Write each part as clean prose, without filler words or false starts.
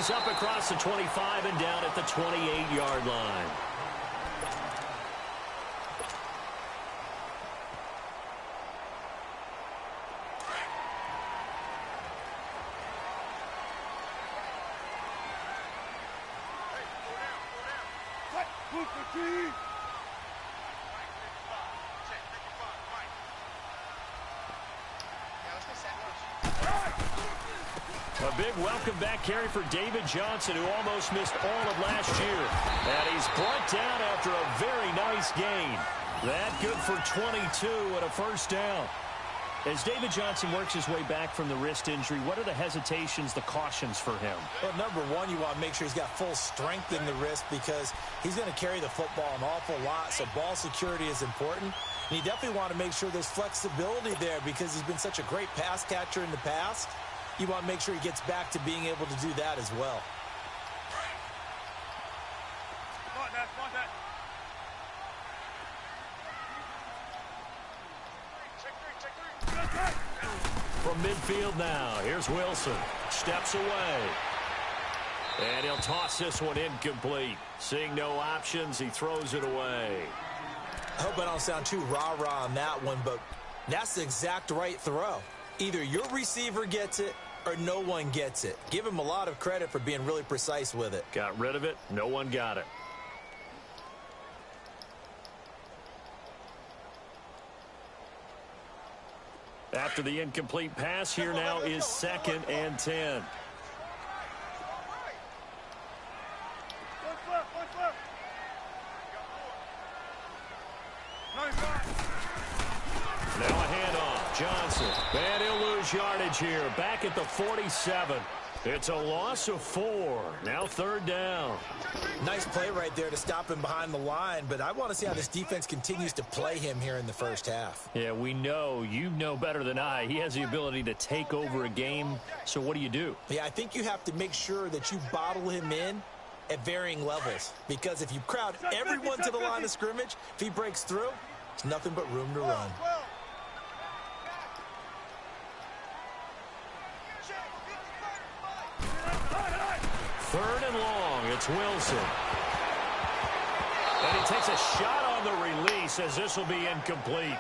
He's up across the 25 and down at the 28-yard line. A big welcome back carry for David Johnson, who almost missed all of last year. And he's brought down after a very nice gain. That good for 22 and a first down. As David Johnson works his way back from the wrist injury, what are the hesitations, the cautions for him? Well, number one, you want to make sure he's got full strength in the wrist because he's going to carry the football an awful lot, so ball security is important. And you definitely want to make sure there's flexibility there because he's been such a great pass catcher in the past. You want to make sure he gets back to being able to do that as well. From midfield now, here's Wilson. Steps away. And he'll toss this one incomplete. Seeing no options, he throws it away. I hope I don't sound too rah-rah on that one, but that's the exact right throw. Either your receiver gets it or no one gets it. Give him a lot of credit for being really precise with it. Got rid of it. No one got it. After the incomplete pass, here now is 2nd and 10. Now a handoff. Johnson. And he'll lose yardage here. Back at the 47. It's a loss of 4. Now 3rd down. Nice play right there to stop him behind the line, but I want to see how this defense continues to play him here in the first half. Yeah, we know. You know better than I. He has the ability to take over a game. So what do? Yeah, I think you have to make sure that you bottle him in at varying levels, because if you crowd everyone to the line of scrimmage, if he breaks through, it's nothing but room to run. Third and long, it's Wilson. And he takes a shot on the release as this will be incomplete.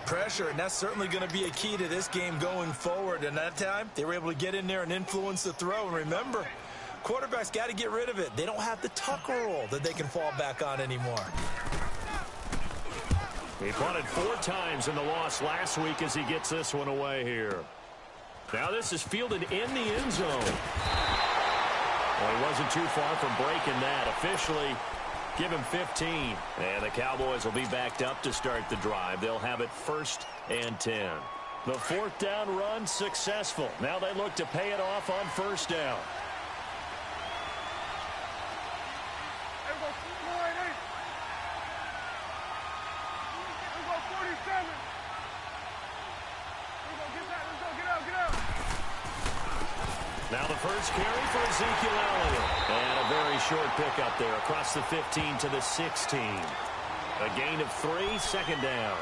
Pressure, and that's certainly going to be a key to this game going forward. And that time, they were able to get in there and influence the throw. And remember, quarterbacks got to get rid of it. They don't have the tuck roll that they can fall back on anymore. He punted 4 times in the loss last week as he gets this one away here. Now this is fielded in the end zone. Well, he wasn't too far from breaking that. Officially, give him 15. And the Cowboys will be backed up to start the drive. They'll have it 1st and 10. The 4th down run successful. Now they look to pay it off on 1st down. Now the first carry for Ezekiel Elliott. And a very short pickup there across the 15 to the 16. A gain of 3, 2nd down.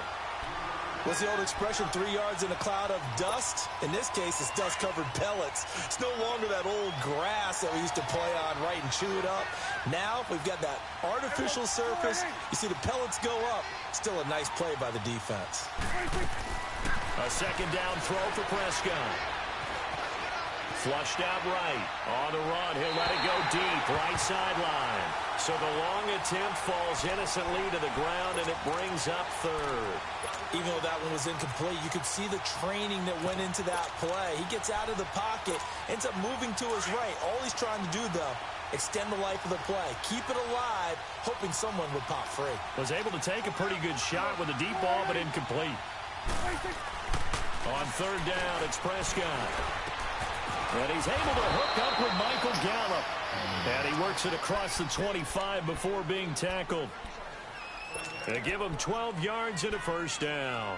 What's the old expression, 3 yards in a cloud of dust? In this case, it's dust-covered pellets. It's no longer that old grass that we used to play on, right, and chew it up. Now we've got that artificial surface. You see the pellets go up. Still a nice play by the defense. A 2nd down throw for Prescott. Flushed out right. On the run, he'll let it go deep. Right sideline. So the long attempt falls innocently to the ground, and it brings up 3rd. Even though that one was incomplete, you could see the training that went into that play. He gets out of the pocket, ends up moving to his right. All he's trying to do, though, extend the life of the play. Keep it alive, hoping someone would pop free. Was able to take a pretty good shot with a deep ball, but incomplete. On 3rd down, it's Prescott. And he's able to hook up with Michael Gallup. And he works it across the 25 before being tackled. They give him 12 yards and a 1st down.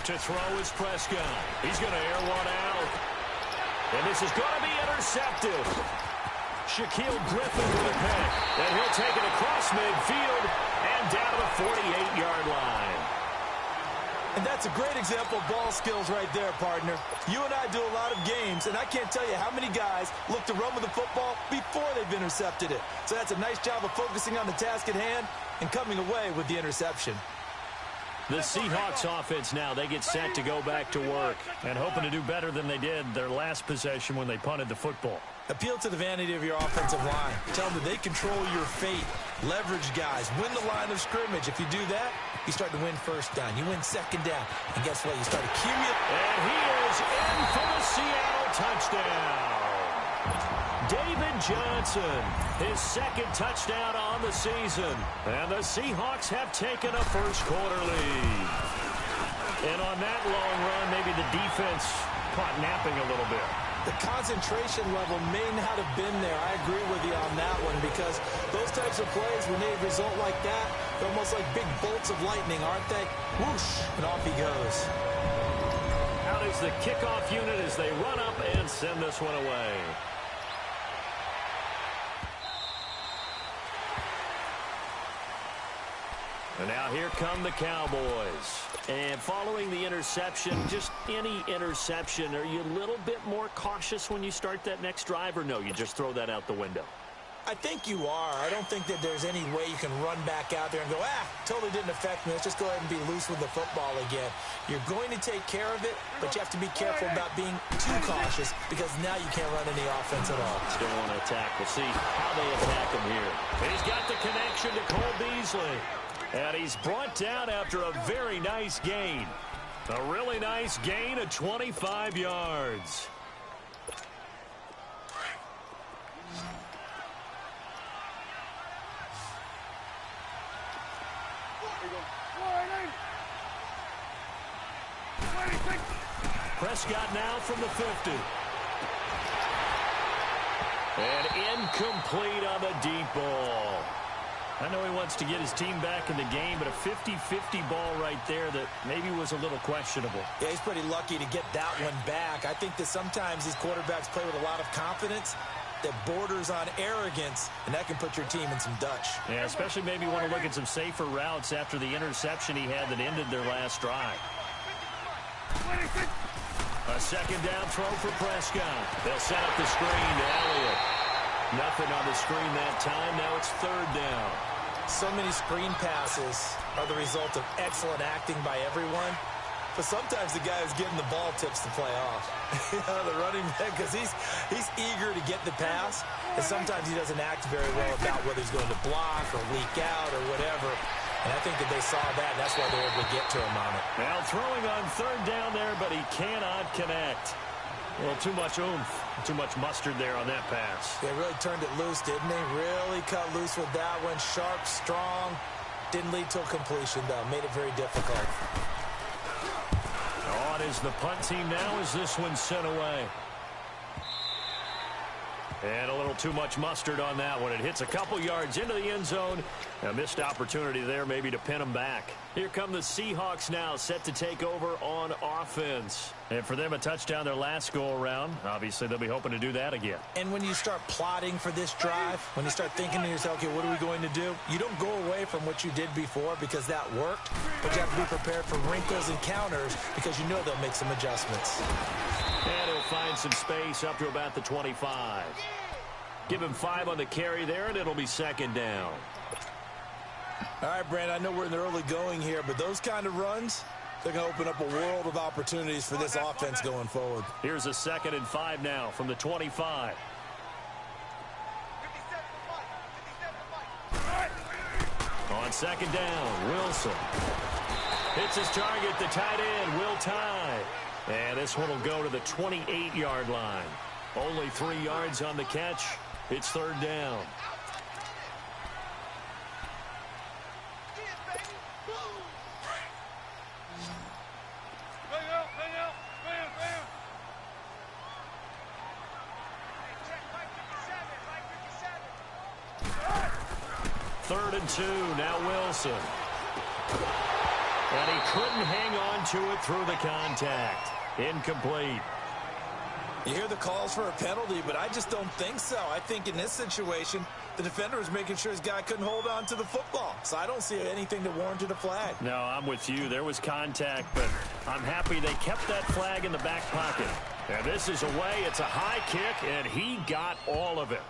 To throw is Prescott. He's going to air one out. And this is going to be intercepted. Shaquille Griffin with a pick. And he'll take it across midfield and down to the 48-yard line. And that's a great example of ball skills right there, partner. You and I do a lot of games, and I can't tell you how many guys look to run with the football before they've intercepted it. So that's a nice job of focusing on the task at hand and coming away with the interception. The Seahawks offense now, they get set to go back to work and hoping to do better than they did their last possession when they punted the football. Appeal to the vanity of your offensive line. Tell them that they control your fate. Leverage guys. Win the line of scrimmage. If you do that, you start to win first down. You win second down. And guess what? You start to cue it. And he is in for the Seattle touchdown. David Johnson, his second touchdown on the season. And the Seahawks have taken a first-quarter lead. And on that long run, maybe the defense caught napping a little bit. The concentration level may not have been there. I agree with you on that one because those types of plays, when they result like that, they're almost like big bolts of lightning, aren't they? Whoosh, and off he goes. Out is the kickoff unit as they run up and send this one away. And now here come the Cowboys. And following the interception, just any interception, are you a little bit more cautious when you start that next drive, or no, you just throw that out the window? I think you are. I don't think that there's any way you can run back out there and go, totally didn't affect me. Let's just go ahead and be loose with the football again. You're going to take care of it, but you have to be careful about being too cautious because now you can't run any offense at all. Still want to attack. We'll see how they attack him here. He's got the connection to Cole Beasley. And he's brought down after a very nice gain. A really nice gain of 25 yards. Prescott now from the 50. And incomplete on the deep ball. I know he wants to get his team back in the game, but a 50-50 ball right there that maybe was a little questionable. Yeah, he's pretty lucky to get that one back. I think that sometimes these quarterbacks play with a lot of confidence that borders on arrogance, and that can put your team in some Dutch. Yeah, especially maybe want to look at some safer routes after the interception he had that ended their last drive. A second down throw for Prescott. They'll set up the screen to Elliott. Nothing on the screen that time. Now it's third down. So many screen passes are the result of excellent acting by everyone. But sometimes the guy who's getting the ball tips the play off. The running back, because he's eager to get the pass. And sometimes he doesn't act very well about whether he's going to block or leak out or whatever. And I think that they saw that, and that's why they were able to get to him on it. Now throwing on third down there, but he cannot connect. Well, too much oomph, too much mustard there on that pass. They really turned it loose, didn't they? Really cut loose with that one. Sharp, strong. Didn't lead to a completion, though. Made it very difficult. On is the punt team now as this one's sent away. And a little too much mustard on that one. It hits a couple yards into the end zone. A missed opportunity there maybe to pin them back. Here come the Seahawks now, set to take over on offense. And for them, a touchdown their last go-around. Obviously, they'll be hoping to do that again. And when you start plotting for this drive, when you start thinking to yourself, okay, what are we going to do? You don't go away from what you did before because that worked, but you have to be prepared for wrinkles and counters because you know they'll make some adjustments. And he'll find some space up to about the 25. Give him 5 on the carry there, and it'll be second down. All right, Brand, I know we're in the early going here, but those kind of runs, they're going to open up a world of opportunities for this offense going forward. Here's a 2nd and 5 now from the 25. On second down, Wilson. Hits his target, the tight end, Will Tye. And this one will go to the 28-yard line. Only 3 yards on the catch. It's third down. Third and 2, now Wilson. And he couldn't hang on to it through the contact. Incomplete. You hear the calls for a penalty, but I just don't think so. I think in this situation, the defender was making sure his guy couldn't hold on to the football. So I don't see anything that warranted a flag. No, I'm with you. There was contact, but I'm happy they kept that flag in the back pocket. And this is away. It's a high kick, and he got all of it.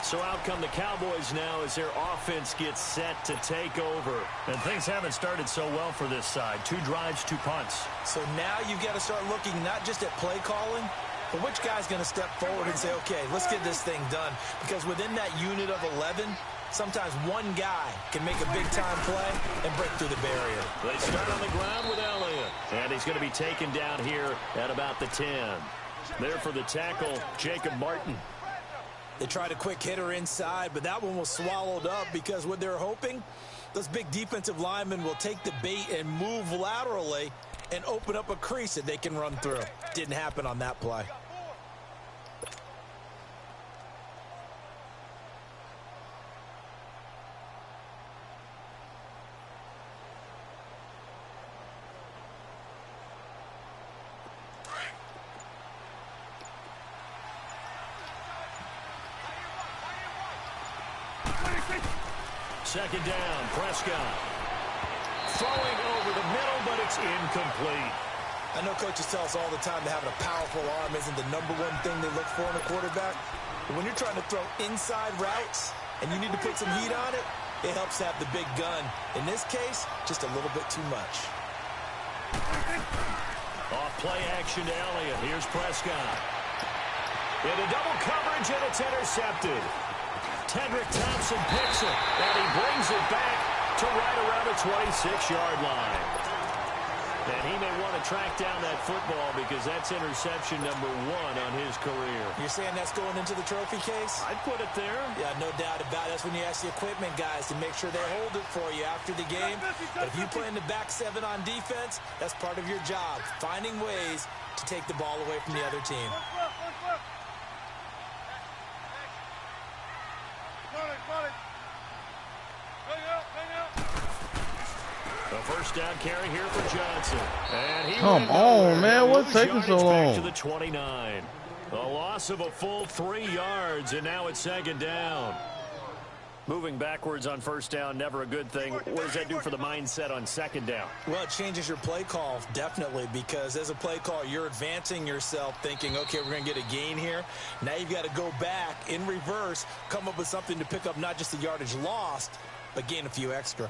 So out come the Cowboys now as their offense gets set to take over. And things haven't started so well for this side. 2 drives, 2 punts. So now you've got to start looking not just at play calling, but which guy's going to step forward and say, okay, let's get this thing done. Because within that unit of 11, sometimes one guy can make a big-time play and break through the barrier. They start on the ground with Elliott. And he's going to be taken down here at about the 10. There for the tackle, Jacob Martin. They tried a quick hitter inside, but that one was swallowed up because what they're hoping, those big defensive linemen will take the bait and move laterally and open up a crease that they can run through. Didn't happen on that play. Second down, Prescott. Throwing over the middle, but it's incomplete. I know coaches tell us all the time that having a powerful arm isn't the #1 thing they look for in a quarterback. But when you're trying to throw inside routes and you need to put some heat on it, it helps to have the big gun. In this case, just a little bit too much. Off play action to Elliott. Here's Prescott. Into double coverage, and it's intercepted. Tedrick Thompson picks it, and he brings it back to right around the 26-yard line. And he may want to track down that football because that's interception #1 on his career. You're saying that's going into the trophy case? I'd put it there. Yeah, no doubt about it. That's when you ask the equipment guys to make sure they hold it for you after the game. But if you play in the back 7 on defense, that's part of your job, finding ways to take the ball away from the other team. A first down carry here for Johnson. And he Come on, man. What's taking so long? To the 29. A loss of a full 3 yards, and now it's second down. Moving backwards on first down, never a good thing. What does that do for the mindset on second down? Well, it changes your play call, definitely, because as a play call, you're advancing yourself thinking, okay, we're going to get a gain here. Now you've got to go back in reverse, come up with something to pick up not just the yardage lost, but gain a few extra.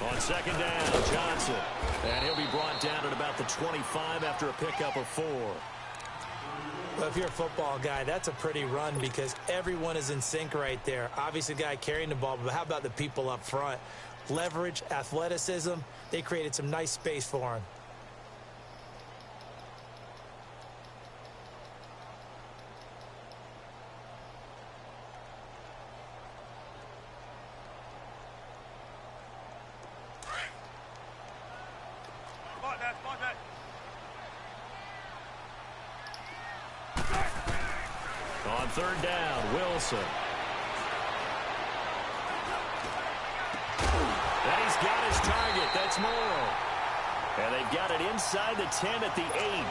On second down, Johnson. And he'll be brought down at about the 25 after a pickup of 4. Well, if you're a football guy, that's a pretty run because everyone is in sync right there. Obviously, the guy carrying the ball, but how about the people up front? Leverage, athleticism, they created some nice space for him. On third down, Wilson. And he's got his target. That's Morrow. And they've got it inside the 10 at the 8.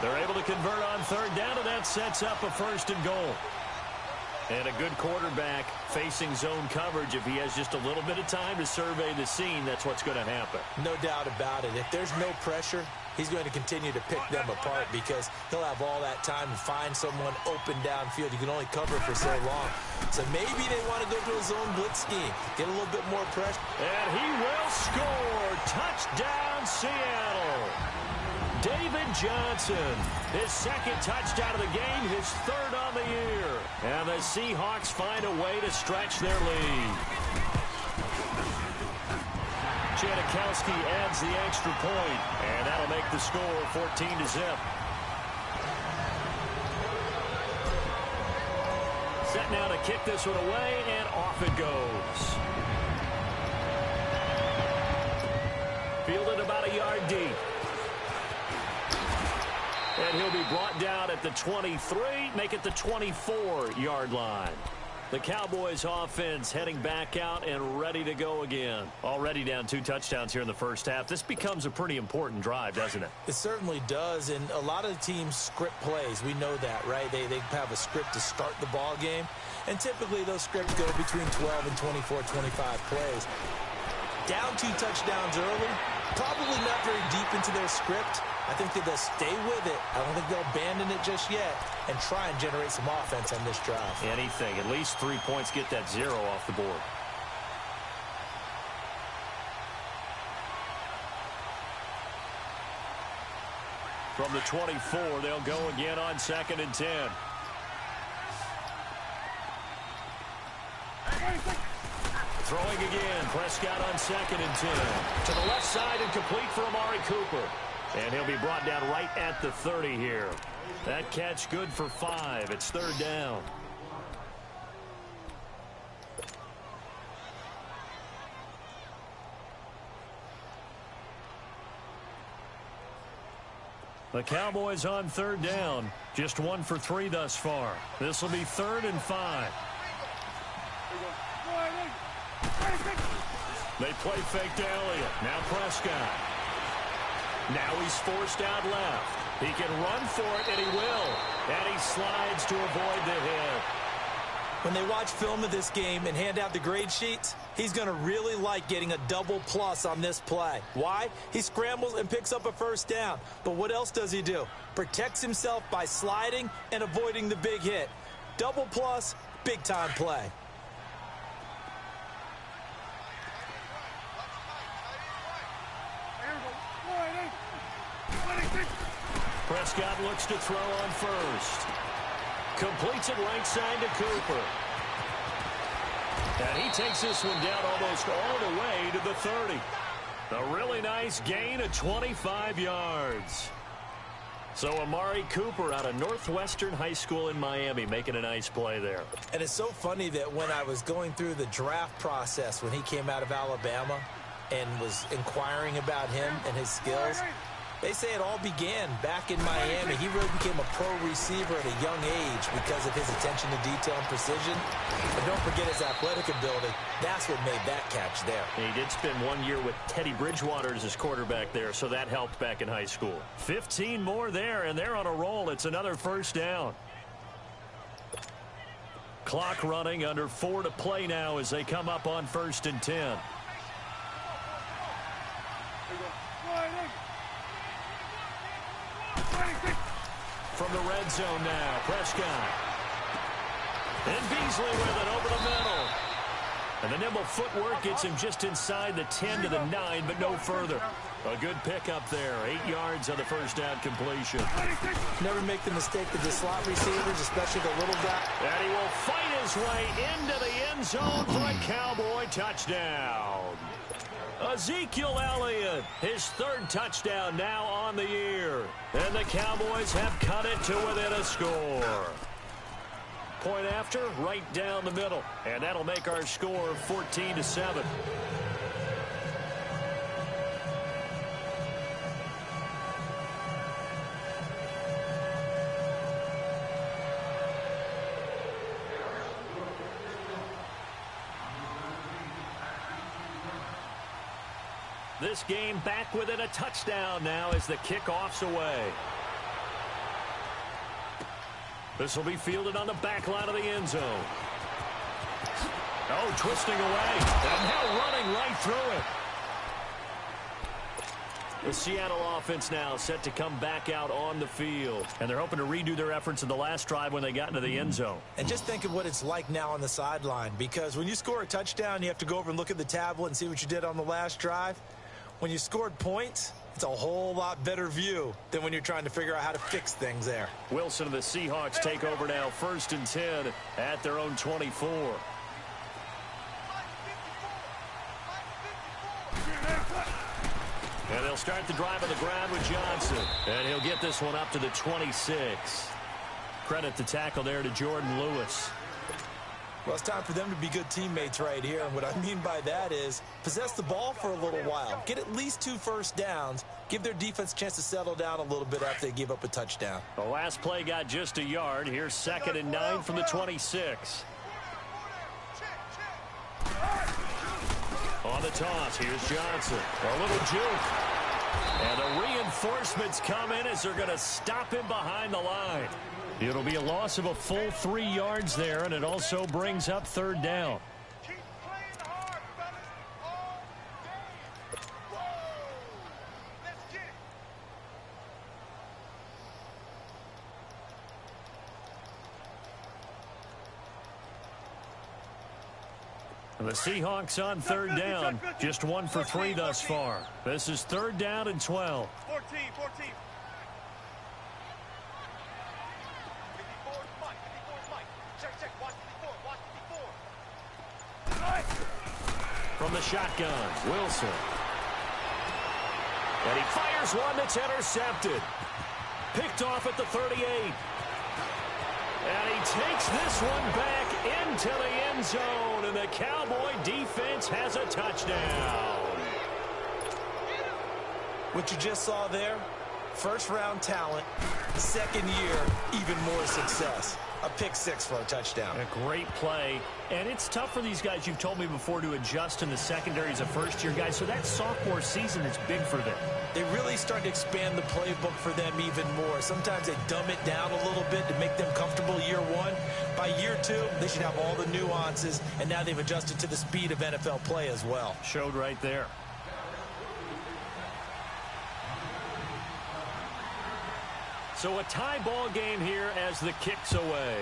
They're able to convert on third down, and that sets up a first and goal. And a good quarterback facing zone coverage. If he has just a little bit of time to survey the scene, that's what's going to happen. No doubt about it. If there's no pressure, he's going to continue to pick them apart because he'll have all that time to find someone open downfield. You can only cover for so long. So maybe they want to go to a zone blitz scheme, get a little bit more pressure. And he will score. Touchdown, Seattle. David Johnson, his second touchdown of the game, his third on the year. And the Seahawks find a way to stretch their lead. Janikowski adds the extra point, and that'll make the score 14-0. Set now to kick this one away, and off it goes. And he'll be brought down at the 23, make it the 24-yard line. The Cowboys offense heading back out and ready to go again. Already down 2 touchdowns here in the first half. This becomes a pretty important drive, doesn't it? It certainly does, and a lot of teams script plays. We know that, right? They have a script to start the ball game, and typically those scripts go between 12 and 24, 25 plays. Down 2 touchdowns early, probably not very deep into their script. I think that they'll stay with it. I don't think they'll abandon it just yet and try and generate some offense on this drive. Anything. At least 3 points, get that 0 off the board. From the 24, they'll go again on 2nd and 10. Throwing again. Prescott on 2nd and 10. To the left side and complete for Amari Cooper. And he'll be brought down right at the 30 here. That catch good for 5. It's 3rd down. The Cowboys on 3rd down. Just 1 for 3 thus far. This will be 3rd and 5. They play fake to Elliott. Now Prescott. Now he's forced out left. He can run for it, and he will. And he slides to avoid the hit. When they watch film of this game and hand out the grade sheets, he's going to really like getting a double plus on this play. Why? He scrambles and picks up a 1st down. But what else does he do? Protects himself by sliding and avoiding the big hit. Double plus, big-time play. Prescott looks to throw on 1st. Completes it right side to Cooper. And he takes this one down almost all the way to the 30. A really nice gain of 25 yards. So Amari Cooper out of Northwestern High School in Miami making a nice play there. And it's so funny that when I was going through the draft process when he came out of Alabama and was inquiring about him and his skills, they say it all began back in Miami. He really became a pro receiver at a young age because of his attention to detail and precision. But don't forget his athletic ability. That's what made that catch there. He did spend 1 year with Teddy Bridgewater as his quarterback there, so that helped back in high school. 15 more there, and they're on a roll. It's another 1st down. Clock running, under 4 to play now as they come up on 1st and 10. From the red zone now, Prescott. And Beasley with it over the middle. And the nimble footwork gets him just inside the 10 to the 9, but no further. A good pickup there. 8 yards on the 1st down completion. Never make the mistake of the slot receivers, especially the little guy. And he will fight his way into the end zone for a Cowboy touchdown. Ezekiel Elliott, his 3rd touchdown now on the year. And the Cowboys have cut it to within a score. Point after, right down the middle. And that'll make our score 14-7. This game back within a touchdown now as the kickoff's away. This will be fielded on the back line of the end zone. Oh, twisting away. And now running right through it. The Seattle offense now set to come back out on the field. And they're hoping to redo their efforts in the last drive when they got into the end zone. And just think of what it's like now on the sideline. Because when you score a touchdown, you have to go over and look at the tablet and see what you did on the last drive. When you scored points, it's a whole lot better view than when you're trying to figure out how to fix things there. Wilson and the Seahawks take over now, 1st and 10 at their own 24. And they'll start the drive on the ground with Johnson. And he'll get this one up to the 26. Credit the tackle there to Jordan Lewis. Well, it's time for them to be good teammates right here. And what I mean by that is possess the ball for a little while. Get at least 2 first downs. Give their defense a chance to settle down a little bit after they give up a touchdown. The last play got just a yard. Here's 2nd and 9 from the 26. On the toss, here's Johnson. A little juke. And the reinforcements come in as they're going to stop him behind the line. It'll be a loss of a full 3 yards there, and it also brings up 3rd down. The Seahawks on 3rd down. Just 1 for 3 thus far. This is 3rd down and 12. 14. From the shotgun, Wilson. And he fires one that's intercepted. Picked off at the 38. And he takes this one back into the end zone. And the Cowboy defense has a touchdown. What you just saw there, first-round talent, 2nd year, even more success. A pick 6 for a touchdown. A great play. And it's tough for these guys, you've told me before, to adjust in the secondary as a first-year guy. So that sophomore season is big for them. They really start to expand the playbook for them even more. Sometimes they dumb it down a little bit to make them comfortable year 1. By year 2, they should have all the nuances, and now they've adjusted to the speed of NFL play as well. Showed right there. So a tie ball game here as the kick's away.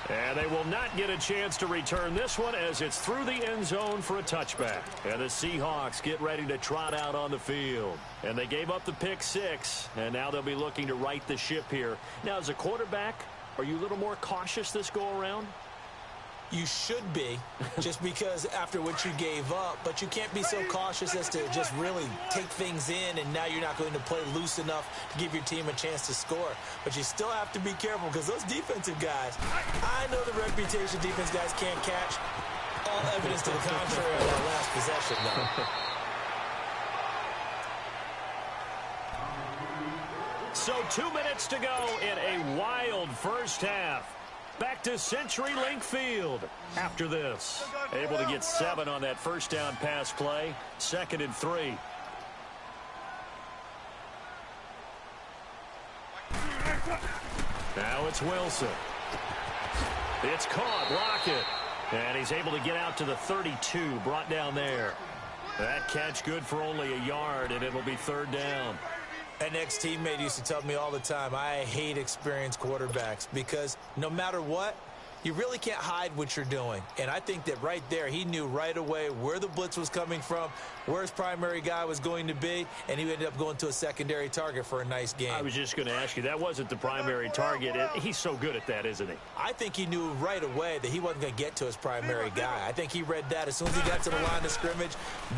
And they will not get a chance to return this one as it's through the end zone for a touchback. And the Seahawks get ready to trot out on the field. And they gave up the pick 6, and now they'll be looking to right the ship here. Now, as a quarterback, are you a little more cautious this go-around? You should be, just because after what you gave up, but you can't be so cautious as to just really take things in, and now you're not going to play loose enough to give your team a chance to score. But you still have to be careful because those defensive guys, I know the reputation defense guys can't catch. All evidence to the contrary on that last possession, though. So 2 minutes to go in a wild first half. Back to CenturyLink Field after this. Able to get 7 on that first down pass play. 2nd and 3. Now it's Wilson. It's caught. Lockett. And he's able to get out to the 32. Brought down there. That catch good for only a yard, and it'll be 3rd down. An ex-teammate used to tell me all the time, I hate experienced quarterbacks because no matter what, you really can't hide what you're doing. And I think that right there, he knew right away where the blitz was coming from, where his primary guy was going to be, and he ended up going to a secondary target for a nice game. I was just going to ask you, that wasn't the primary target. He's so good at that, isn't he? I think he knew right away that he wasn't going to get to his primary guy. I think he read that as soon as he got to the line of scrimmage,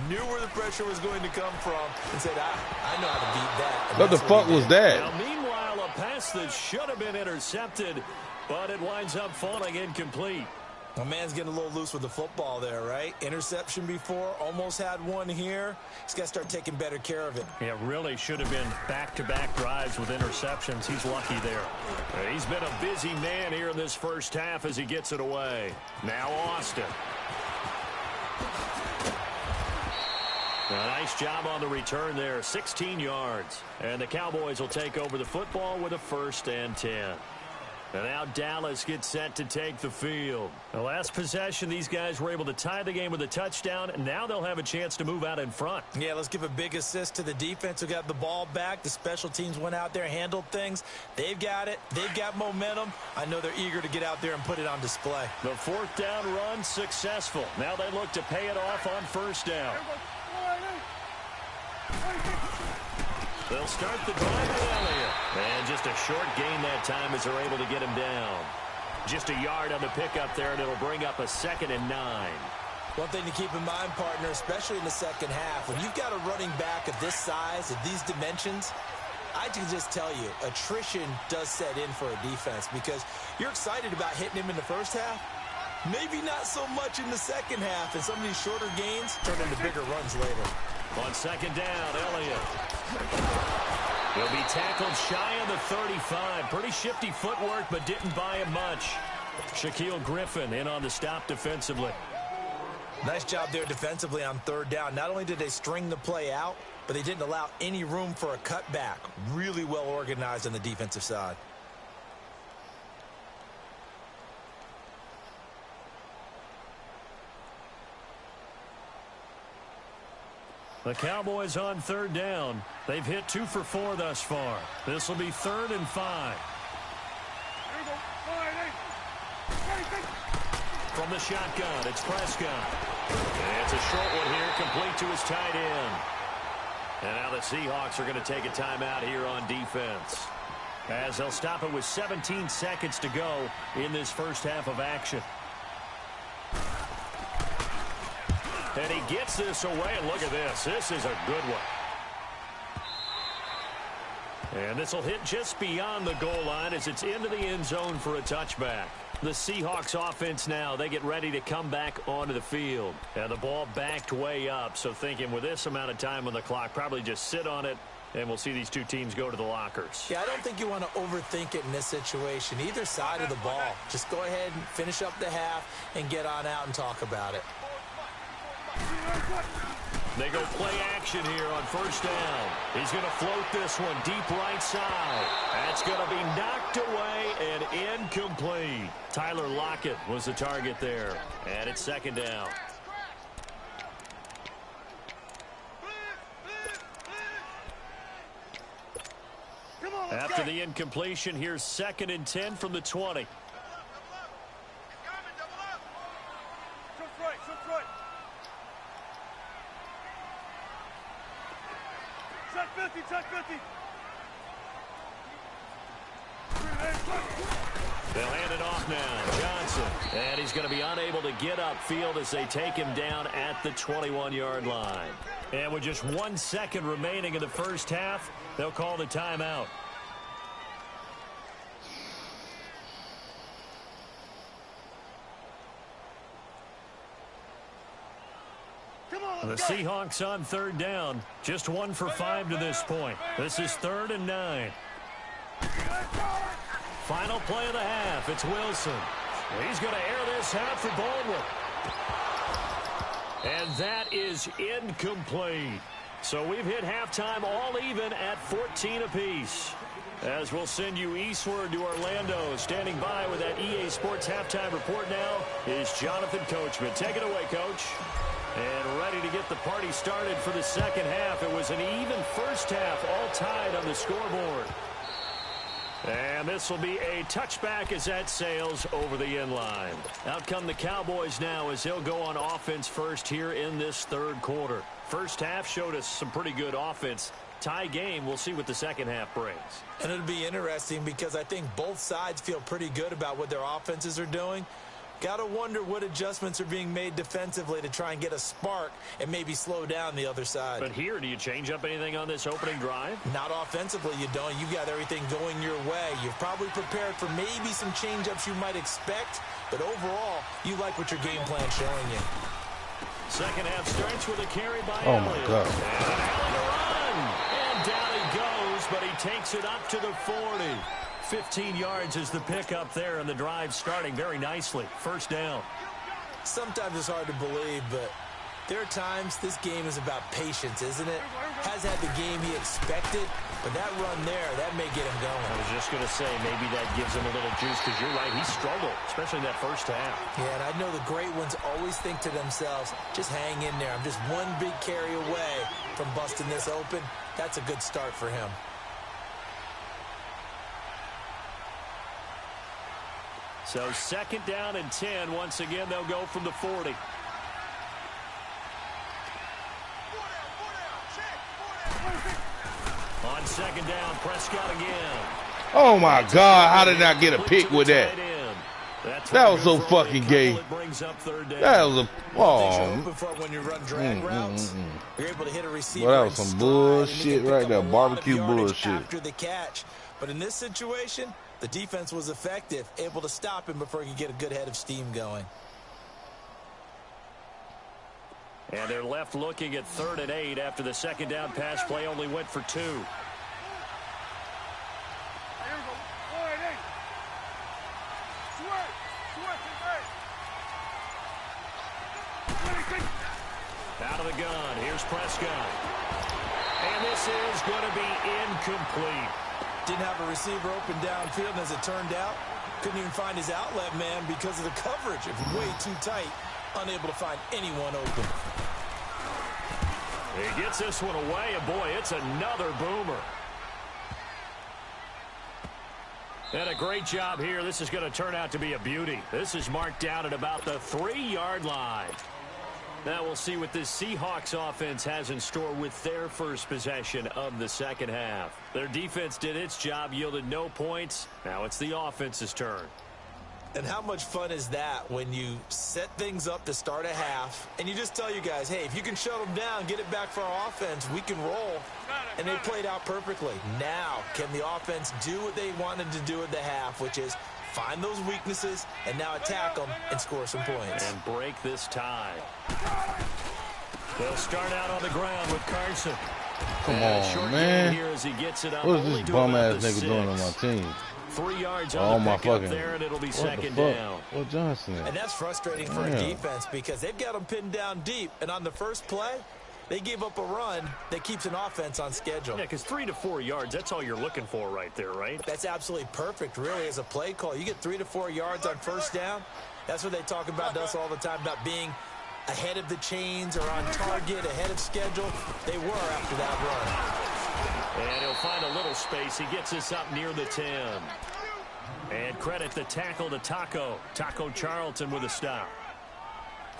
knew where the pressure was going to come from, and said, I know how to beat that. What the fuck was that? Now, meanwhile, a pass that should have been intercepted, but it winds up falling incomplete. My man's getting a little loose with the football there, right? Interception before, almost had one here. He's got to start taking better care of it. Yeah, really should have been back-to-back drives with interceptions. He's lucky there. He's been a busy man here in this first half as he gets it away. Now Austin. A nice job on the return there, 16 yards. And the Cowboys will take over the football with a 1st and 10. And now Dallas gets set to take the field. The last possession, these guys were able to tie the game with a touchdown, and now they'll have a chance to move out in front. Yeah, let's give a big assist to the defense who got the ball back. The special teams went out there, handled things. They've got it. They've got momentum. I know they're eager to get out there and put it on display. The 4th down run successful. Now they look to pay it off on 1st down. They'll start the drive with Elliott. And just a short gain that time as they're able to get him down. Just a yard on the pickup there, and it'll bring up a 2nd and 9. One thing to keep in mind, partner, especially in the second half, when you've got a running back of this size, of these dimensions, I can just tell you, attrition does set in for a defense because you're excited about hitting him in the first half. Maybe not so much in the second half, and some of these shorter gains turn into bigger runs later. On second down, Elliott. He'll be tackled shy of the 35. Pretty shifty footwork, but didn't buy him much. Shaquille Griffin in on the stop defensively. Nice job there defensively on third down. Not only did they string the play out, but they didn't allow any room for a cutback. Really well organized on the defensive side. The Cowboys on third down. They've hit 2 for 4 thus far. This will be 3rd and 5. From the shotgun, it's Prescott. And it's a short one here, complete to his tight end. And now the Seahawks are going to take a timeout here on defense, as they'll stop it with 17 seconds to go in this first half of action. And he gets this away, and look at this. This is a good one. And this will hit just beyond the goal line as it's into the end zone for a touchback. The Seahawks offense now, they get ready to come back onto the field. And the ball backed way up, so thinking with this amount of time on the clock, probably just sit on it, and we'll see these two teams go to the lockers. Yeah, I don't think you want to overthink it in this situation. Either side of the ball. Just go ahead and finish up the half and get on out and talk about it. They go play action here on first down. He's going to float this one deep right side. That's going to be knocked away and incomplete. Tyler Lockett was the target there. And it's second down. After the incompletion, here's 2nd and 10 from the 20. They'll hand it off now. Johnson. And he's going to be unable to get upfield as they take him down at the 21-yard line. And with just 1 second remaining in the first half, they'll call the timeout. The Seahawks on third down. Just 1 for 5 to this point. This is 3rd and 9. Final play of the half. It's Wilson. He's going to air this out for Baldwin. And that is incomplete. So we've hit halftime all even at 14 apiece. As we'll send you eastward to Orlando. Standing by with that EA Sports halftime report now is Jonathan Coachman. Take it away, Coach. And ready to get the party started for the second half. It was an even first half, all tied on the scoreboard. And this will be a touchback as that sails over the end line. Out come the Cowboys now as they'll go on offense first here in this third quarter. First half showed us some pretty good offense. Tie game, we'll see what the second half brings. And it'll be interesting because I think both sides feel pretty good about what their offenses are doing. Got to wonder what adjustments are being made defensively to try and get a spark and maybe slow down the other side. But here, do you change up anything on this opening drive? Not offensively, you don't. You got everything going your way. You've probably prepared for maybe some change-ups you might expect, but overall, you like what your game plan's showing you. Second half starts with a carry by Oh, Elliott. my God. And Allen to run. And down he goes, but he takes it up to the 40. 15 yards is the pickup there, and the drive starting very nicely. First down. Sometimes it's hard to believe, but there are times this game is about patience, isn't it? Has had the game he expected, but that run there, that may get him going. I was just going to say, maybe that gives him a little juice, because you're right, he struggled, especially in that first half. Yeah, and I know the great ones always think to themselves, just hang in there. I'm just one big carry away from busting this open. That's a good start for him. So second down and 10. Once again, they'll go from the 40. On second down, Prescott again. Oh, my God. How did I get a pick with that? That was so fucking gay. That was a when you run drag routes. You're able to hit a receiver. Well, that was some bullshit right there, barbecue bullshit. After the catch, but in this situation, the defense was effective, able to stop him before he could get a good head of steam going. And they're left looking at 3rd and 8 after the second down pass play only went for 2. Out of the gun, here's Prescott. And this is going to be incomplete. Didn't have a receiver open downfield, and as it turned out, couldn't even find his outlet man because of the coverage. It was way too tight, unable to find anyone open. He gets this one away, and boy, it's another boomer. And a great job here. This is going to turn out to be a beauty. This is marked down at about the 3-yard line. Now we'll see what this Seahawks offense has in store with their first possession of the second half. Their defense did its job, yielded no points. Now it's the offense's turn. And how much fun is that when you set things up to start a half and you just tell you guys, hey, if you can shut them down, get it back for our offense, we can roll. And they played out perfectly. Now, can the offense do what they wanted to do at the half, which is find those weaknesses and now attack them and score some points. And break this tie. They'll start out on the ground with Carson. Come on, man. Here as he gets it up. What is this bum-ass nigga doing on my team? 3 yards on the pickup there, and it'll be second down. What Johnson is? And that's frustrating for a defense because they've got them pinned down deep. And on the first play, they gave up a run that keeps an offense on schedule. Yeah, because 3 to 4 yards, that's all you're looking for right there, right? That's absolutely perfect, really, as a play call. You get 3 to 4 yards on first down. That's what they talk about us all the time, about being ahead of the chains or on target, ahead of schedule. They were after that run. And he'll find a little space. He gets us up near the 10. And credit the tackle to Taco Charlton with a stop.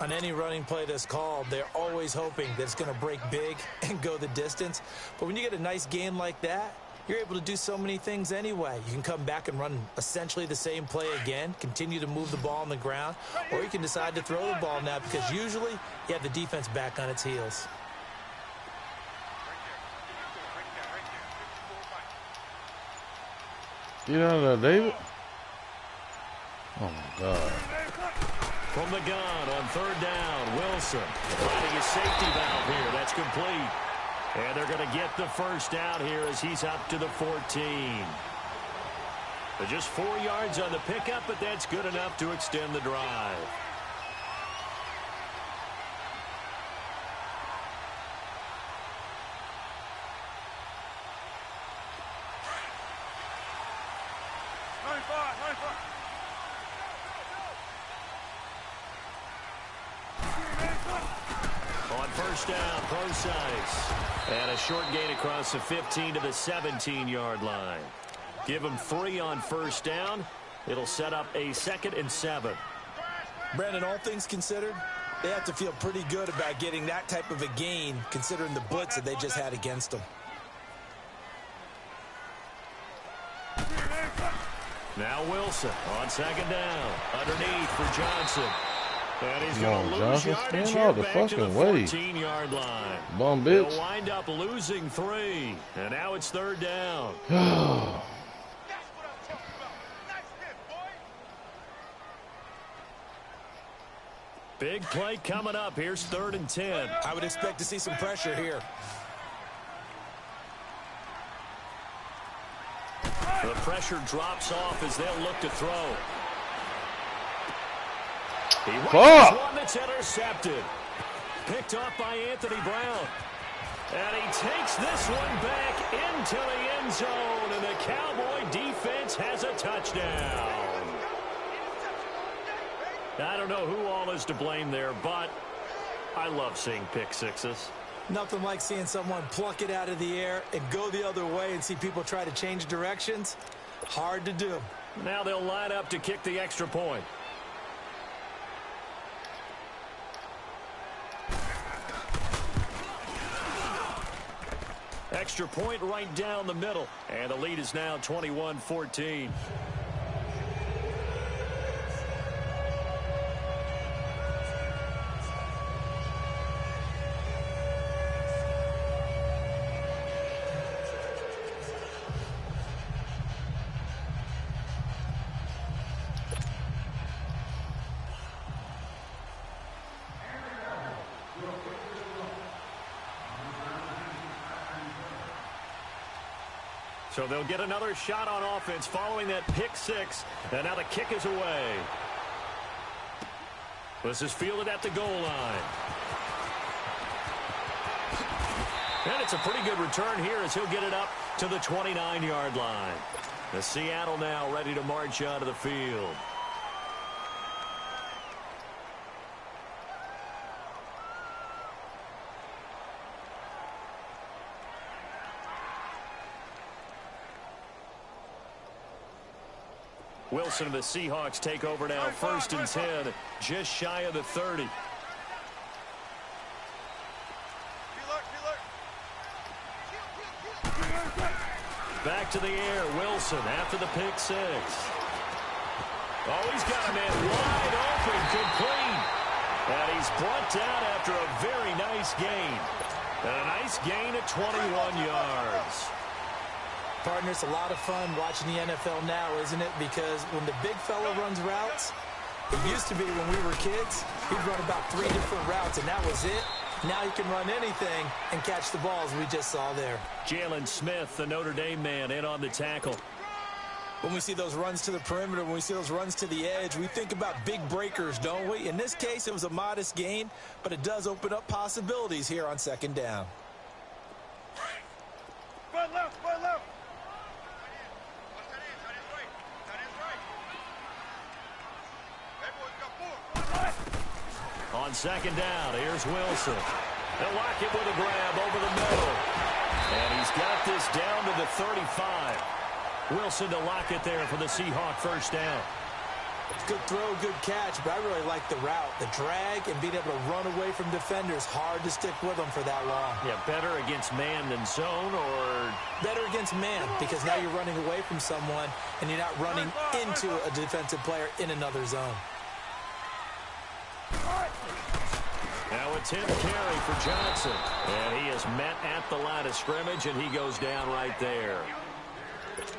On any running play that's called, they're always hoping that it's going to break big and go the distance. But when you get a nice gain like that, you're able to do so many things anyway. You can come back and run essentially the same play again, continue to move the ball on the ground, or you can decide to throw the ball now because usually you have the defense back on its heels. Get out of there, David. Oh, my God. From the gun on 3rd down, Wilson finding his safety valve here. That's complete. And they're going to get the first down here as he's up to the 14. They're just 4 yards on the pickup, but that's good enough to extend the drive. First down, Procise. And a short gain across the 15 to the 17-yard line. Give them 3 on first down. It'll set up a 2nd and 7. Brandon, all things considered, they have to feel pretty good about getting that type of a gain considering the blitz that they just had against them. Now Wilson on 2nd down. Underneath for Johnson. And he's going to lose yardage here back to the 14-yard line. Bum bitch. They'll wind up losing 3. And now it's 3rd down. Big play coming up. Here's 3rd and 10. I would expect to see some pressure here. The pressure drops off as they'll look to throw. He wins one that's intercepted. Picked off by Anthony Brown. And he takes this one back into the end zone. And the Cowboy defense has a touchdown. I don't know who all is to blame there, but I love seeing pick sixes. Nothing like seeing someone pluck it out of the air and go the other way and see people try to change directions. Hard to do. Now they'll line up to kick the extra point. Extra point right down the middle. And the lead is now 21-14. So they'll get another shot on offense following that pick six. And now the kick is away. This is fielded at the goal line. And it's a pretty good return here as he'll get it up to the 29-yard line. The Seattle now ready to march onto the field. Wilson and the Seahawks take over now, 1st and 10, just shy of the 30. Back to the air, Wilson after the pick six. Oh, he's got a man wide open, complete. And he's brought down after a very nice gain. And a nice gain at 21 yards. Partner, it's a lot of fun watching the NFL now, isn't it? Because when the big fella runs routes, it used to be when we were kids, he'd run about 3 different routes, and that was it. Now he can run anything and catch the balls we just saw there. Jalen Smith, the Notre Dame man, in on the tackle. When we see those runs to the perimeter, when we see those runs to the edge, we think about big breakers, don't we? In this case, it was a modest gain, but it does open up possibilities here on 2nd down. Run left, run left. On 2nd down, here's Wilson. They'll lock it with a grab over the middle. And he's got this down to the 35. Wilson to lock it there for the Seahawk 1st down. Good throw, good catch, but I really like the route. The drag and being able to run away from defenders, hard to stick with them for that long. Yeah, better against man than zone, or? Better against man, because now you're running away from someone and you're not running into a defensive player in another zone. Now a 10th carry for Johnson. And he is met at the line of scrimmage, and he goes down right there.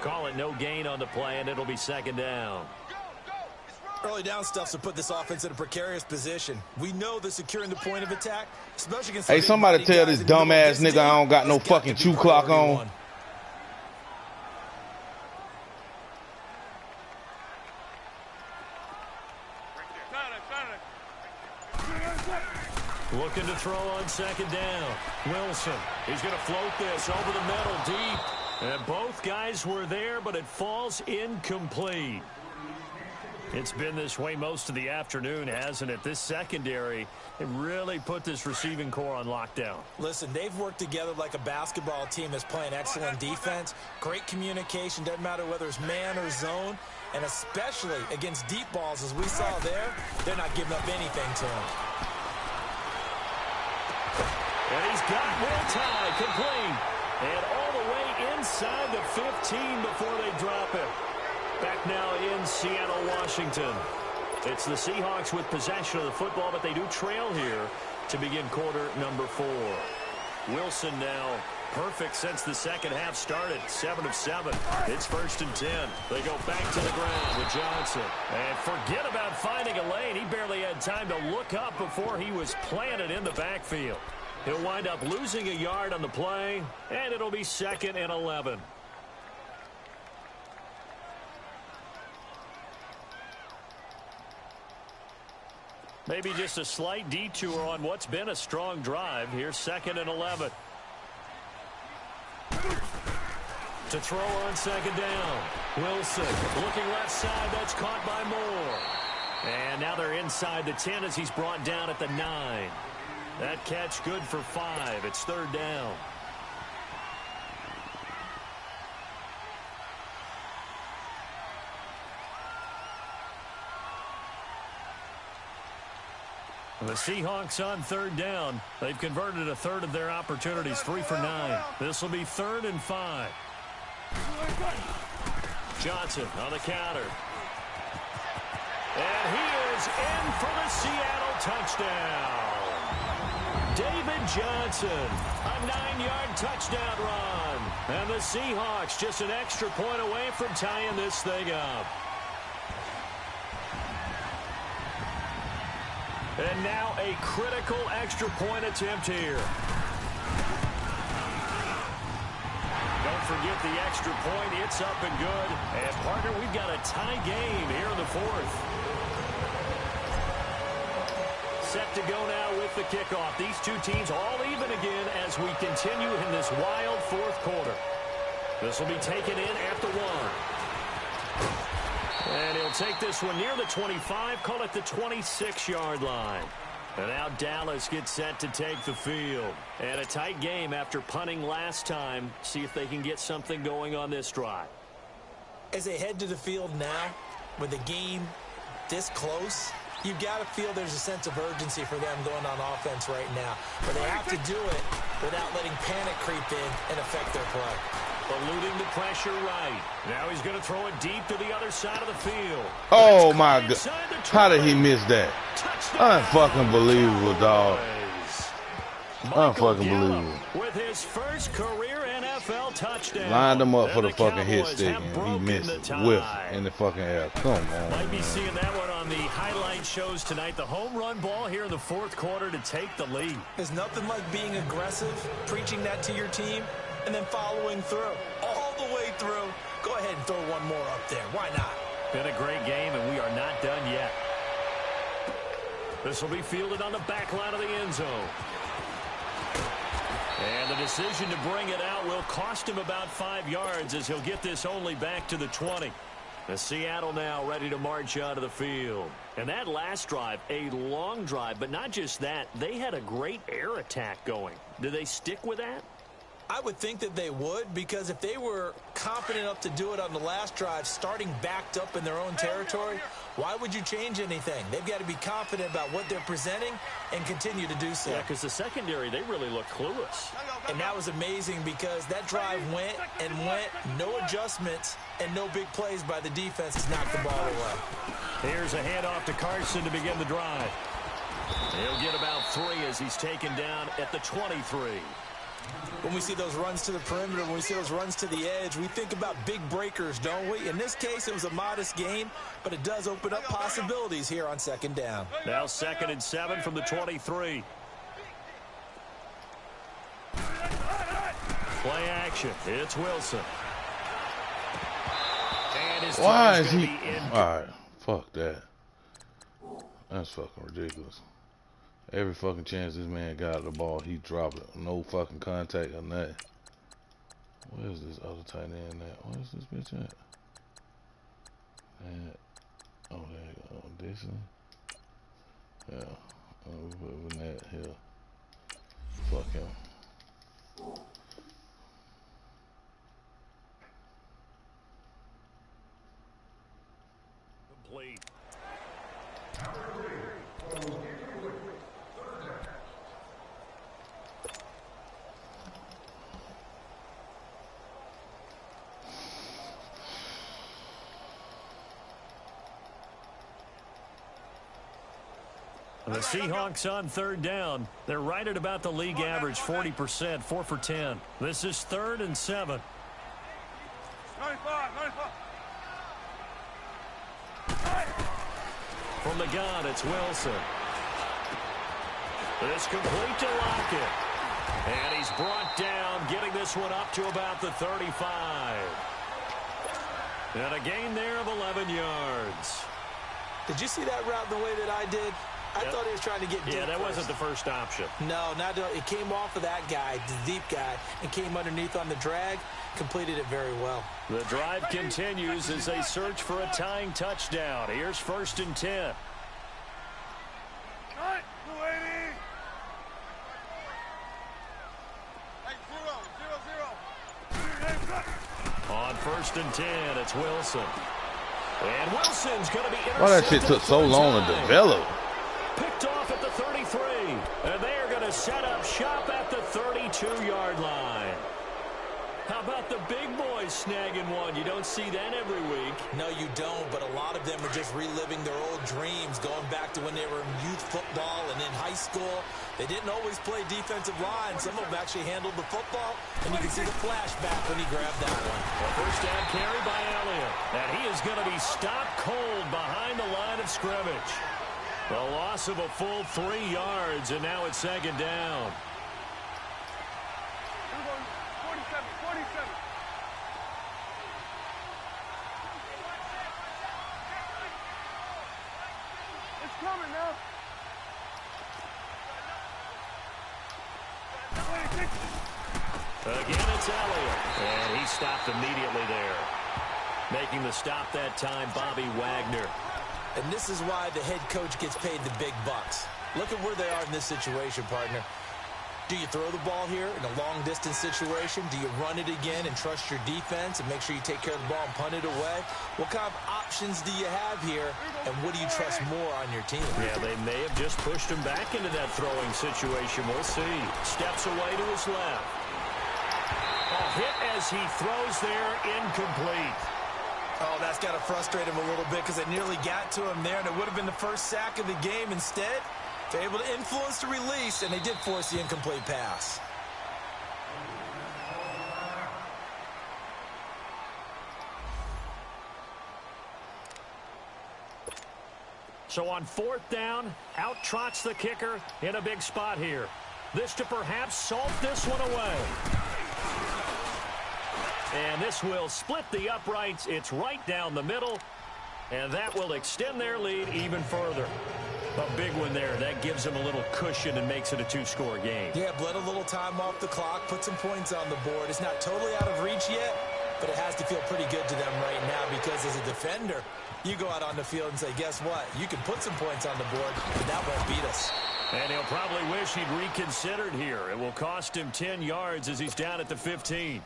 Call it no gain on the play, and it'll be 2nd down. Early down stuff to put this offense in a precarious position. We know that securing the point of attack, especially against... Hey, somebody tell this dumbass nigga I don't got no fucking chew clock on. Looking to throw on 2nd down. Wilson, he's going to float this over the middle deep. And both guys were there, but it falls incomplete. It's been this way most of the afternoon, hasn't it? This secondary, it really put this receiving core on lockdown. Listen, they've worked together like a basketball team that's playing excellent defense. Great communication, doesn't matter whether it's man or zone. And especially against deep balls, as we saw there, they're not giving up anything to him. And he's got one tie complete. And all the way inside the 15 before they drop it. Back now in Seattle, Washington. It's the Seahawks with possession of the football, but they do trail here to begin quarter number 4. Wilson now perfect since the second half started. 7 of 7. It's 1st and 10. They go back to the ground with Johnson. And forget about finding a lane. He barely had time to look up before he was planted in the backfield. He'll wind up losing a yard on the play, and it'll be 2nd and 11. Maybe just a slight detour on what's been a strong drive. Here's 2nd and 11. To throw on 2nd down. Wilson looking left side. That's caught by Moore. And now they're inside the 10 as he's brought down at the 9. That catch good for 5. It's 3rd down. The Seahawks on 3rd down. They've converted a third of their opportunities, 3 for 9. This will be 3rd and 5. Johnson on the counter. And he is in for the Seattle touchdown. David Johnson, a 9-yard touchdown run. And the Seahawks just an extra point away from tying this thing up. And now a critical extra point attempt here. Don't don't forget the extra point. It's up and good. And, partner, we've got a tie game here in the fourth. Set to go now with the kickoff. These two teams all even again as we continue in this wild fourth quarter. This will be taken in at the 1. And he'll take this one near the 25, call it the 26-yard line. And now Dallas gets set to take the field. And a tight game after punting last time. See if they can get something going on this drive. As they head to the field now, with the game this close, you've got to feel there's a sense of urgency for them going on offense right now. But they have to do it without letting panic creep in and affect their play. Eluding the pressure right. Now he's going to throw it deep to the other side of the field. Oh, my God. How did he miss that? Unfucking believable, dog. Unfucking believable. With his first career NFL touchdown. Lined him up for the fucking hit stick, and he missed it. Whiff in the fucking air. Come on. Might be seeing that one on the highlight shows tonight. The home run ball here in the fourth quarter to take the lead. There's nothing like being aggressive, preaching that to your team, and then following through. All the way through. Go ahead and throw one more up there. Why not? Been a great game, and we are not done yet. This will be fielded on the back line of the end zone. And the decision to bring it out will cost him about 5 yards as he'll get this only back to the 20. The Seattle now ready to march out of the field. And that last drive, a long drive, but not just that. They had a great air attack going. Do they stick with that? I would think that they would, because if they were confident enough to do it on the last drive, starting backed up in their own territory, why would you change anything? They've got to be confident about what they're presenting and continue to do so. Yeah, because the secondary, they really look clueless. And that was amazing because that drive went and went, no adjustments and no big plays by the defense to knock the ball away. Here's a handoff to Carson to begin the drive. He'll get about 3 as he's taken down at the 23. When we see those runs to the perimeter, when we see those runs to the edge, we think about big breakers, don't we? In this case, it was a modest gain, but it does open up possibilities here on second down. Now 2nd and 7 from the 23. Play action. It's Wilson. And his Why is he? All right, fuck that. That's fucking ridiculous. Every fucking chance this man got the ball, he dropped it. No fucking contact or nothing. Where is this other tight end at? Where is this bitch at? And, oh, there you go. This one? Yeah. We're putting that here. Fuck him. Complete. The Seahawks on 3rd down. They're right at about the league average, 40%, 4 for 10. This is 3rd and 7. 95. From the gun, it's Wilson. It's complete to Lockett. And he's brought down, getting this one up to about the 35. And a gain there of 11 yards. Did you see that route the way that I did? I thought he was trying to get deep. Yeah, that first. wasn't the first option. No, it came off of that guy, the deep guy, and came underneath on the drag, completed it very well. The drive continues as they search for a tying touchdown. Here's 1st and 10. On 1st and 10, it's Wilson. And Wilson's going to be intercepted. Why that shit took so long to develop? Picked off at the 33. And they are going to set up shop at the 32-yard line. How about the big boys snagging one? You don't see that every week. No, you don't, but a lot of them are just reliving their old dreams, going back to when they were in youth football and in high school. They didn't always play defensive line. Some of them actually handled the football, and you can see the flashback when he grabbed that one. Well, first down carry by Elliott, and he is going to be stopped cold behind the line of scrimmage. The loss of a full 3 yards, and now it's 2nd down. Again, it's Elliott. And he stopped immediately there. Making the stop that time, Bobby Wagner. And this is why the head coach gets paid the big bucks. Look at where they are in this situation, partner. Do you throw the ball here in a long-distance situation? Do you run it again and trust your defense and make sure you take care of the ball and punt it away? What kind of options do you have here, and what do you trust more on your team? Yeah, they may have just pushed him back into that throwing situation. We'll see. Steps away to his left. A hit as he throws there, incomplete. Oh, that's got to frustrate him a little bit because they nearly got to him there, and it would have been the first sack of the game. Instead, they're able to influence the release, and they did force the incomplete pass. So on 4th down, out trots the kicker in a big spot here. This to perhaps salt this one away. And this will split the uprights. It's right down the middle. And that will extend their lead even further. A big one there. That gives them a little cushion and makes it a 2-score game. Yeah, bled a little time off the clock, put some points on the board. It's not totally out of reach yet, but it has to feel pretty good to them right now because as a defender, you go out on the field and say, guess what? You can put some points on the board, but that won't beat us. And he'll probably wish he'd reconsidered here. It will cost him 10 yards as he's down at the 15.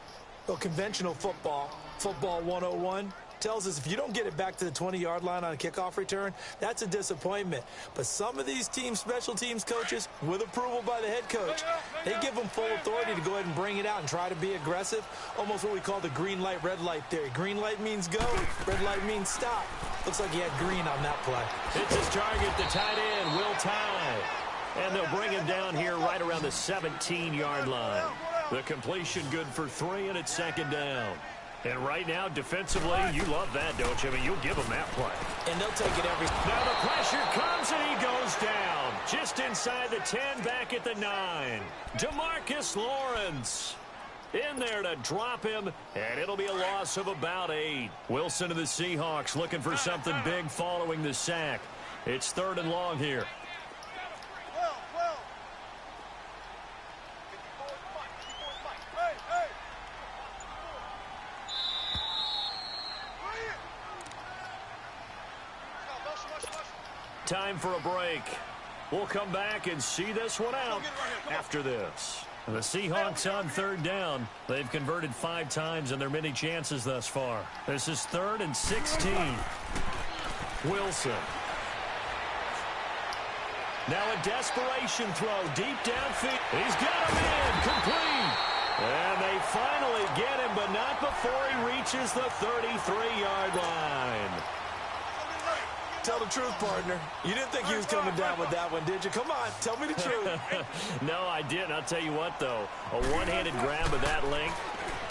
Well, conventional football 101, tells us if you don't get it back to the 20-yard line on a kickoff return, that's a disappointment. But some of these team special teams coaches, with approval by the head coach, they give them full authority to go ahead and bring it out and try to be aggressive, almost what we call the green light, red light theory. Green light means go, red light means stop. Looks like he had green on that play. It's his target, the tight end, Will Tye. And they'll bring him down here right around the 17-yard line. The completion good for 3, and it's 2nd down. And right now, defensively, you love that, don't you? I mean, you'll give them that play. And they'll take it every... Now the pressure comes, and he goes down. Just inside the 10, back at the 9. DeMarcus Lawrence in there to drop him, and it'll be a loss of about 8. Wilson of the Seahawks looking for something big following the sack. It's 3rd and long here. Time for a break. We'll come back and see this one out after this. The Seahawks on 3rd down. They've converted 5 times in their many chances thus far. This is 3rd and 16. Wilson. Now a desperation throw deep downfield. He's got him in. Complete. And they finally get him, but not before he reaches the 33-yard line. Tell the truth, partner. You didn't think he was coming down with that one, did you? Come on, tell me the truth. No, I didn't. I'll tell you what, though. A one-handed grab of that length.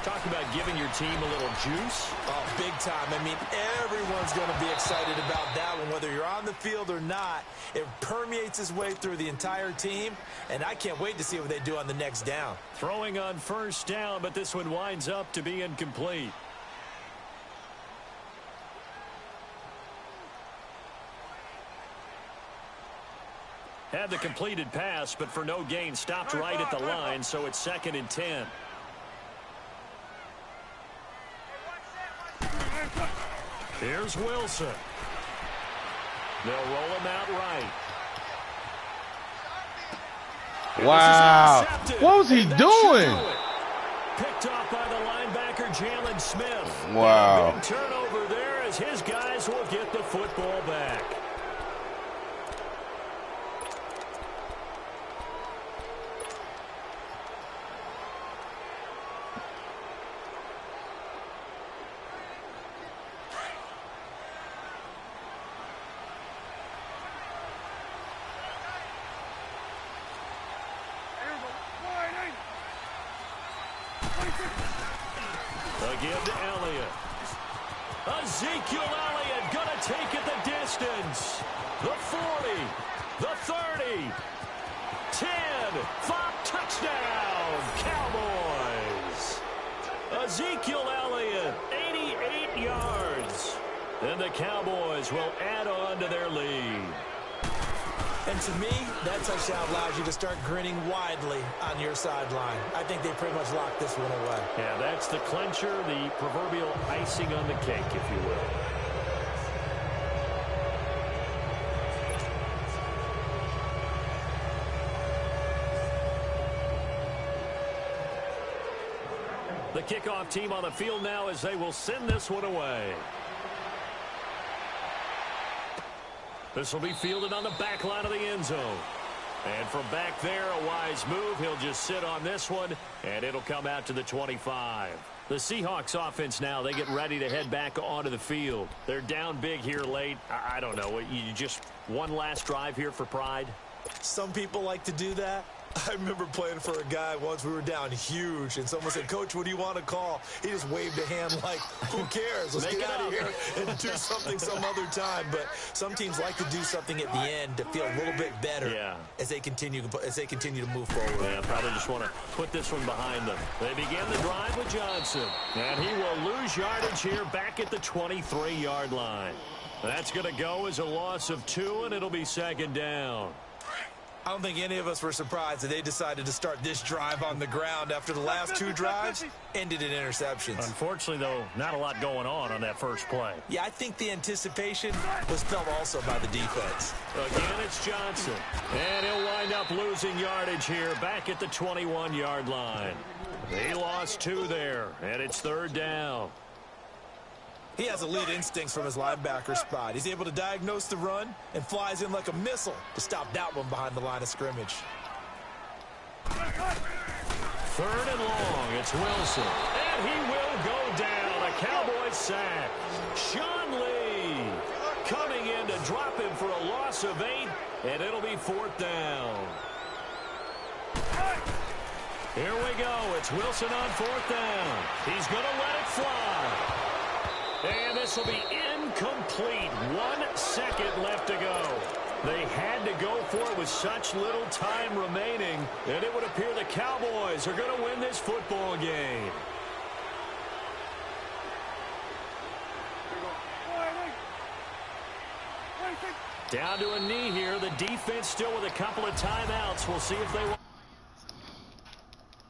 Talk about giving your team a little juice. Oh, big time. I mean, everyone's going to be excited about that one, whether you're on the field or not. It permeates its way through the entire team, and I can't wait to see what they do on the next down. Throwing on 1st down, but this one winds up to be incomplete. Had the completed pass, but for no gain, stopped right at the line, so it's 2nd and 10. Here's Wilson. They'll roll him out right. Wow. What was he doing? Picked off by the linebacker, Jalen Smith. Wow. Big turnover there as his guys will get the football back. Again to Elliott. Ezekiel Elliott going to take it the distance. The 40, the 30, 10, 5, touchdown, Cowboys. Ezekiel Elliott, 88 yards. And the Cowboys will add on to their lead. And to me, that touchdown allows you to start grinning widely on your sideline. I think they pretty much locked this one away. Yeah, that's the clincher, the proverbial icing on the cake, if you will. The kickoff team on the field now as they will send this one away. This will be fielded on the back line of the end zone. And from back there, a wise move. He'll just sit on this one, and it'll come out to the 25. The Seahawks offense now, they get ready to head back onto the field. They're down big here late. I don't know. You just one last drive here for pride? Some people like to do that. I remember playing for a guy once. We were down huge, and someone said, "Coach, what do you want to call?" He just waved a hand like, who cares? Let's get out of here and do something some other time. But some teams like to do something at the end to feel a little bit better as they continue to move forward. Yeah, probably just want to put this one behind them. They begin the drive with Johnson, and he will lose yardage here back at the 23-yard line. That's going to go as a loss of 2, and it'll be second down. I don't think any of us were surprised that they decided to start this drive on the ground after the last 2 drives ended in interceptions. Unfortunately, though, not a lot going on that first play. Yeah, I think the anticipation was felt also by the defense. Again, it's Johnson. And he'll wind up losing yardage here back at the 21-yard line. He lost 2 there, and it's third down. He has elite instincts from his linebacker spot. He's able to diagnose the run and flies in like a missile to stop that one behind the line of scrimmage. Third and long, it's Wilson. And he will go down. A Cowboys sack. Sean Lee coming in to drop him for a loss of 8, and it'll be fourth down. Here we go. It's Wilson on fourth down. He's going to let it fly. And this will be incomplete. 1 second left to go. They had to go for it with such little time remaining, and it would appear the Cowboys are going to win this football game. Down to a knee here. The defense still with a couple of timeouts. We'll see if they